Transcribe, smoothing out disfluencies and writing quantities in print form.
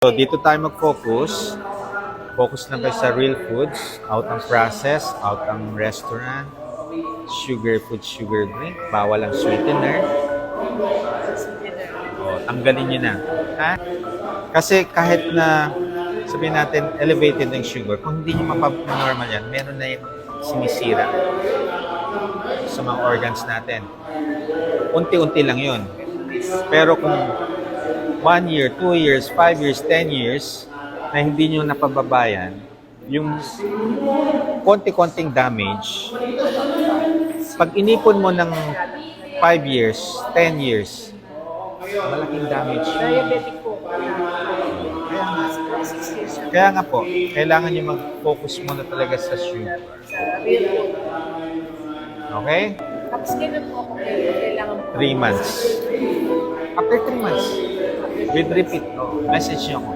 So, dito tayo mag-focus. Focus lang tayo sa real foods, out ang process, out ang restaurant, sugar food, sugar drink, bawal ang sweetener. O, tanggalin nyo na. Ha? Kasi kahit na sabihin natin elevated ang sugar, kung hindi nyo mapapanormal yan, meron na yung sinisira sa mga organs natin. Unti-unti lang yun. Pero kung 1 year, 2 years, 5 years, 10 years, na hindi nyo napababayan, yung konti-konting damage, pag inipon mo ng 5 years, 10 years, malaking damage yun. Diabetic po. Kaya nga po, kailangan nyo mag-focus muna talaga sa sugar. Sa real food. Okay? Tapos kailan po ako kailangan po? 3 months. After 3 months, with repeat, message nyo ako.